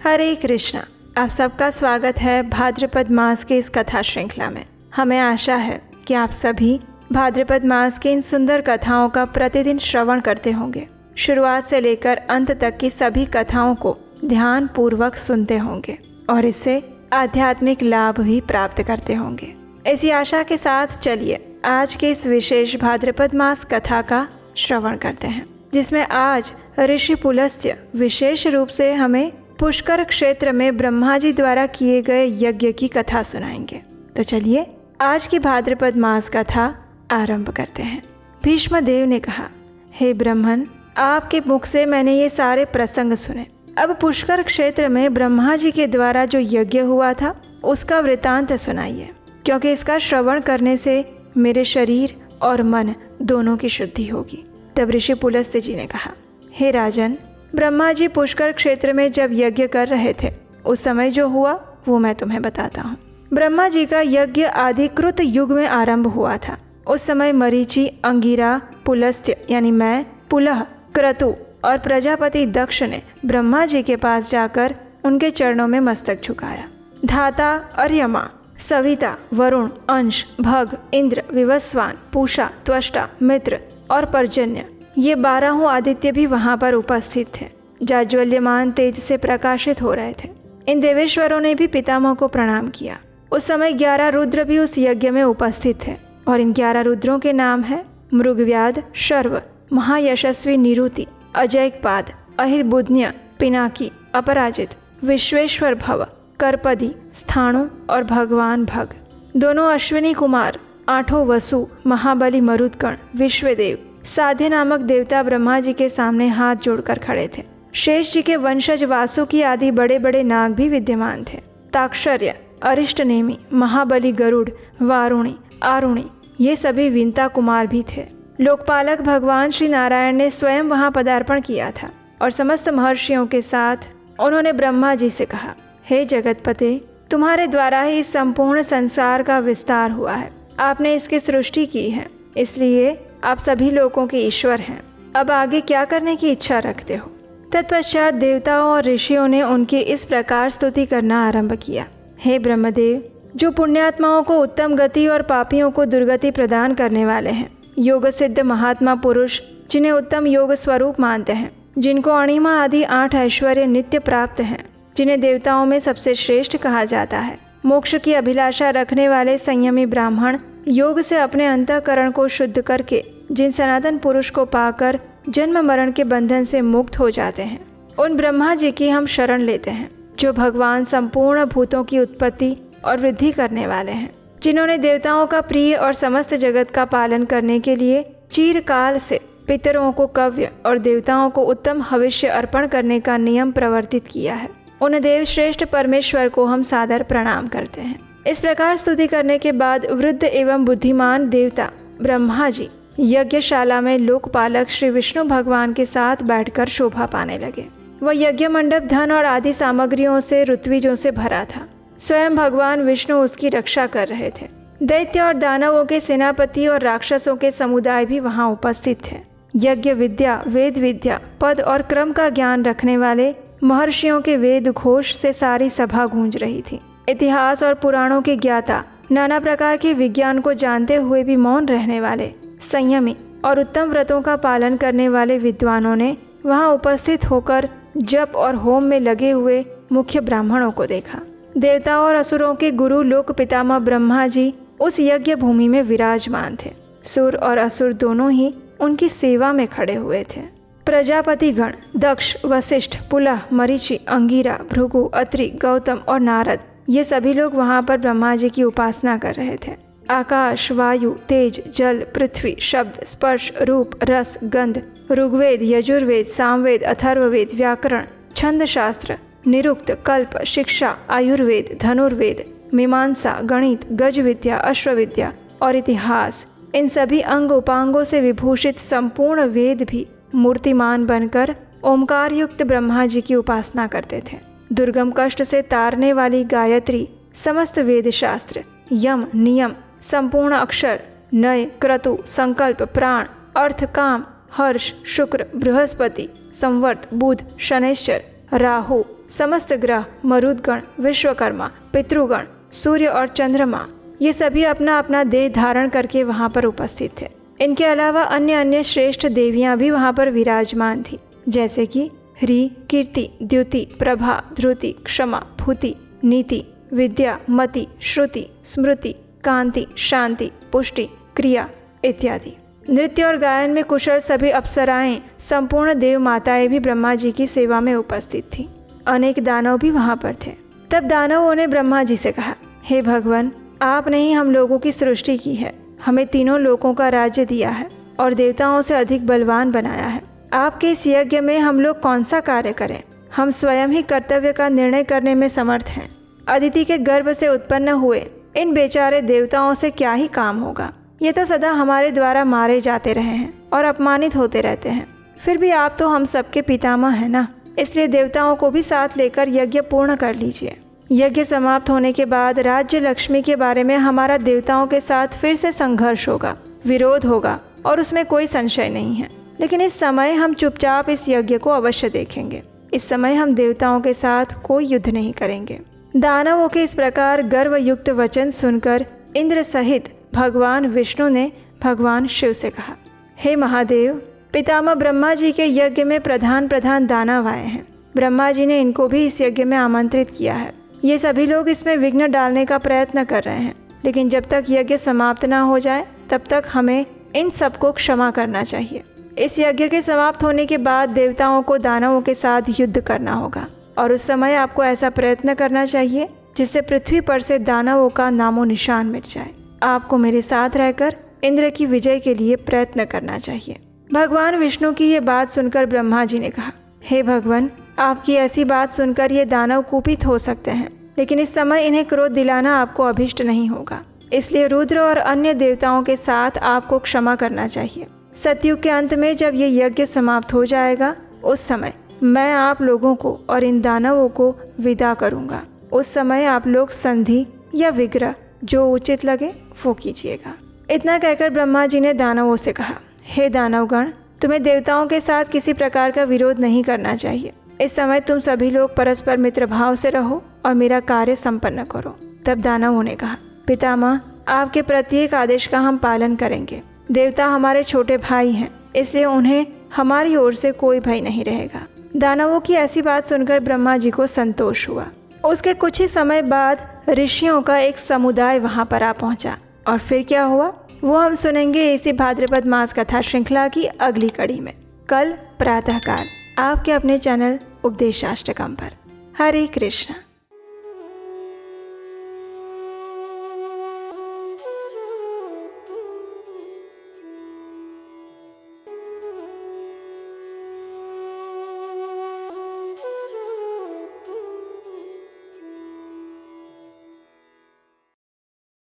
हरे कृष्णा। आप सबका स्वागत है भाद्रपद मास के इस कथा श्रृंखला में। हमें आशा है कि आप सभी भाद्रपद मास की इन सुंदर कथाओं का प्रतिदिन श्रवण करते होंगे। शुरुआत से लेकर अंत तक की सभी कथाओं को ध्यान पूर्वक सुनते होंगे और इससे आध्यात्मिक लाभ भी प्राप्त करते होंगे। इसी आशा के साथ चलिए आज के इस विशेष भाद्रपद मास कथा का श्रवण करते हैं, जिसमें आज ऋषि पुलस्त्य विशेष रूप से हमें पुष्कर क्षेत्र में ब्रह्मा जी द्वारा किए गए यज्ञ की कथा सुनाएंगे। तो चलिए आज की भाद्रपद मास कथा आरंभ करते हैं। भीष्म देव ने कहा, हे ब्रह्मन, आपके मुख से मैंने ये सारे प्रसंग सुने। अब पुष्कर क्षेत्र में ब्रह्मा जी के द्वारा जो यज्ञ हुआ था उसका वृतांत सुनाइए, क्योंकि इसका श्रवण करने से मेरे शरीर और मन दोनों की शुद्धि होगी। तब ऋषि पुलस्त्य जी ने कहा, हे राजन, ब्रह्मा जी पुष्कर क्षेत्र में जब यज्ञ कर रहे थे उस समय जो हुआ वो मैं तुम्हें बताता हूँ। ब्रह्मा जी का यज्ञ आदिकृत युग में आरंभ हुआ था। उस समय मरीचि, अंगिरा, पुलस्त्य यानी मैं, पुलह, क्रतु और प्रजापति दक्ष ने ब्रह्मा जी के पास जाकर उनके चरणों में मस्तक झुकाया। धाता, अर्यमा, सविता, वरुण, अंश, भग, इंद्र, विवस्वान, पूषा, त्वष्टा, मित्र और पर्जन्य, ये 12 आदित्य भी वहां पर उपस्थित थे। जाज्वल्यमान तेज से प्रकाशित हो रहे थे। इन देवेश्वरों ने भी पितामह को प्रणाम किया। उस समय 11 रुद्र भी उस यज्ञ में उपस्थित थे और इन 11 रुद्रों के नाम है मृगव्याध, शर्व, महायशस्वी निरुति, अजयकपाद, अहिर्बुध्य, पिनाकी, अपराजित, विश्वेश्वर भव, करपदी, स्थाणु और भगवान भग। दोनों अश्विनी कुमार, 8 वसु, महाबली मरुदगण, विश्वदेव, साध्य नामक देवता ब्रह्मा जी के सामने हाथ जोड़कर खड़े थे। शेष जी के वंशज वासुकी आदि बड़े बड़े नाग भी विद्यमान थे। ताक्षर्य, अरिष्टनेमी, महाबली गरुड़, वारुणी, आरुणी, ये सभी विंता कुमार भी थे। लोकपालक भगवान श्री नारायण ने स्वयं वहां पदार्पण किया था और समस्त महर्षियों के साथ उन्होंने ब्रह्मा जी से कहा, हे जगतपते, तुम्हारे द्वारा ही इस संपूर्ण संसार का विस्तार हुआ है। आपने इसकी सृष्टि की है, इसलिए आप सभी लोगों के ईश्वर हैं। अब आगे क्या करने की इच्छा रखते हो? तत्पश्चात देवताओं और ऋषियों ने उनकी इस प्रकार स्तुति करना आरंभ किया, हे ब्रह्मदेव, जो पुण्यात्माओं को उत्तम गति और पापियों को दुर्गति प्रदान करने वाले हैं, योग सिद्ध महात्मा पुरुष जिन्हें उत्तम योग स्वरूप मानते हैं, जिनको अणिमा आदि 8 ऐश्वर्य नित्य प्राप्त हैं, जिन्हें देवताओं में सबसे श्रेष्ठ कहा जाता है, मोक्ष की अभिलाषा रखने वाले संयमी ब्राह्मण, योग से अपने अंतःकरण को शुद्ध करके जिन सनातन पुरुष को पाकर जन्म मरण के बंधन से मुक्त हो जाते हैं, उन ब्रह्मा जी की हम शरण लेते हैं, जो भगवान संपूर्ण भूतों की उत्पत्ति और वृद्धि करने वाले हैं, जिन्होंने देवताओं का प्रिय और समस्त जगत का पालन करने के लिए चिरकाल से पितरों को कव्य और देवताओं को उत्तम हविष्य अर्पण करने का नियम प्रवर्तित किया है। उन देव श्रेष्ठ परमेश्वर को हम सादर प्रणाम करते हैं। इस प्रकार स्तुति करने के बाद वृद्ध एवं बुद्धिमान देवता ब्रह्मा जी यज्ञशाला में लोकपालक श्री विष्णु भगवान के साथ बैठकर शोभा पाने लगे। वह यज्ञ मंडप धन और आदि सामग्रियों से, ऋत्विजों से भरा था। स्वयं भगवान विष्णु उसकी रक्षा कर रहे थे। दैत्य और दानवों के सेनापति और राक्षसों के समुदाय भी वहां उपस्थित थे। यज्ञ विद्या, वेद विद्या, पद और क्रम का ज्ञान रखने वाले महर्षियों के वेद घोष से सारी सभा गूंज रही थी। इतिहास और पुराणों के ज्ञाता, नाना प्रकार के विज्ञान को जानते हुए भी मौन रहने वाले, संयमी और उत्तम व्रतों का पालन करने वाले विद्वानों ने वहां उपस्थित होकर जप और होम में लगे हुए मुख्य ब्राह्मणों को देखा। देवताओं और असुरों के गुरु लोक पितामह ब्रह्मा जी उस यज्ञ भूमि में विराजमान थे। सुर और असुर दोनों ही उनकी सेवा में खड़े हुए थे। प्रजापति गण, दक्ष, वशिष्ठ, पुलह, मरीचि, अंगिरा, भृगु, अत्रि, गौतम और नारद, ये सभी लोग वहां पर ब्रह्मा जी की उपासना कर रहे थे। आकाश, वायु, तेज, जल, पृथ्वी, शब्द, स्पर्श, रूप, रस, गंध, ऋग्वेद, यजुर्वेद, सामवेद, अथर्ववेद, व्याकरण, छंद शास्त्र, निरुक्त, कल्प, शिक्षा, आयुर्वेद, धनुर्वेद, मीमांसा, गणित, गज विद्या, अश्वविद्या और इतिहास, इन सभी अंग उपांगों से विभूषित संपूर्ण वेद भी मूर्तिमान बनकर ओमकार युक्त ब्रह्मा जी की उपासना करते थे। दुर्गम कष्ट से तारने वाली गायत्री, समस्त वेद शास्त्र, यम, नियम, संपूर्ण अक्षर, नय, क्रतु, संकल्प, प्राण, अर्थ, काम, हर्ष, शुक्र, बृहस्पति, संवर्त, बुध, शनैश्चर, राहु, समस्त ग्रह, मरुदगण, विश्वकर्मा, पितृगण, सूर्य और चंद्रमा, ये सभी अपना अपना देह धारण करके वहाँ पर उपस्थित थे। इनके अलावा अन्य अन्य श्रेष्ठ देवियाँ भी वहाँ पर विराजमान थी, जैसे कि ह्री, कीर्ति, द्युति, प्रभा, ध्रुति, क्षमा, भूति, नीति, विद्या, मति, श्रुति, स्मृति, कांति, शांति, पुष्टि, क्रिया इत्यादि। नृत्य और गायन में कुशल सभी अप्सराएं, संपूर्ण देव माताएं भी ब्रह्मा जी की सेवा में उपस्थित थीं। अनेक दानव भी वहाँ पर थे। तब दानवों ने ब्रह्मा जी से कहा, हे भगवान, आपने ही हम लोगों की सृष्टि की है, हमें तीनों लोकों का राज्य दिया है और देवताओं से अधिक बलवान बनाया है। आपके इस यज्ञ में हम लोग कौन सा कार्य करें? हम स्वयं ही कर्तव्य का निर्णय करने में समर्थ हैं। अदिति के गर्भ से उत्पन्न हुए इन बेचारे देवताओं से क्या ही काम होगा? ये तो सदा हमारे द्वारा मारे जाते रहे हैं और अपमानित होते रहते हैं। फिर भी आप तो हम सबके पितामह हैं ना, इसलिए देवताओं को भी साथ लेकर यज्ञ पूर्ण कर लीजिए। यज्ञ समाप्त होने के बाद राज्य लक्ष्मी के बारे में हमारा देवताओं के साथ फिर से संघर्ष होगा, विरोध होगा और उसमें कोई संशय नहीं है। लेकिन इस समय हम चुपचाप इस यज्ञ को अवश्य देखेंगे। इस समय हम देवताओं के साथ कोई युद्ध नहीं करेंगे। दानवों के इस प्रकार गर्वयुक्त वचन सुनकर इंद्र सहित भगवान विष्णु ने भगवान शिव से कहा, हे महादेव, पितामह ब्रह्मा जी के यज्ञ में प्रधान दानव आए हैं। ब्रह्मा जी ने इनको भी इस यज्ञ में आमंत्रित किया है। ये सभी लोग इसमें विघ्न डालने का प्रयत्न कर रहे हैं, लेकिन जब तक यज्ञ समाप्त ना हो जाए तब तक हमें इन सबको क्षमा करना चाहिए। इस यज्ञ के समाप्त होने के बाद देवताओं को दानवों के साथ युद्ध करना होगा और उस समय आपको ऐसा प्रयत्न करना चाहिए जिससे पृथ्वी पर से दानवों का नामो निशान मिट जाए। आपको मेरे साथ रहकर इंद्र की विजय के लिए प्रयत्न करना चाहिए। भगवान विष्णु की ये बात सुनकर ब्रह्मा जी ने कहा, हे भगवान, आपकी ऐसी बात सुनकर ये दानव कुपित हो सकते हैं, लेकिन इस समय इन्हें क्रोध दिलाना आपको अभिष्ट नहीं होगा। इसलिए रुद्र और अन्य देवताओं के साथ आपको क्षमा करना चाहिए। सतयुग के अंत में जब ये यज्ञ समाप्त हो जाएगा, उस समय मैं आप लोगों को और इन दानवों को विदा करूंगा। उस समय आप लोग संधि या विग्रह जो उचित लगे वो कीजिएगा। इतना कहकर ब्रह्मा जी ने दानवों से कहा, हे दानवगण, तुम्हें देवताओं के साथ किसी प्रकार का विरोध नहीं करना चाहिए। इस समय तुम सभी लोग परस्पर मित्र भाव से रहो और मेरा कार्य संपन्न करो। तब दानवों ने कहा, पितामह, आपके प्रत्येक आदेश का हम पालन करेंगे। देवता हमारे छोटे भाई हैं, इसलिए उन्हें हमारी ओर से कोई भय नहीं रहेगा। दानवों की ऐसी बात सुनकर ब्रह्मा जी को संतोष हुआ। उसके कुछ ही समय बाद ऋषियों का एक समुदाय वहां पर आ पहुंचा और फिर क्या हुआ वो हम सुनेंगे इसी भाद्रपद मास कथा श्रृंखला की अगली कड़ी में, कल प्रातःकाल आपके अपने चैनल उपदेशाष्टकम पर। हरे कृष्ण।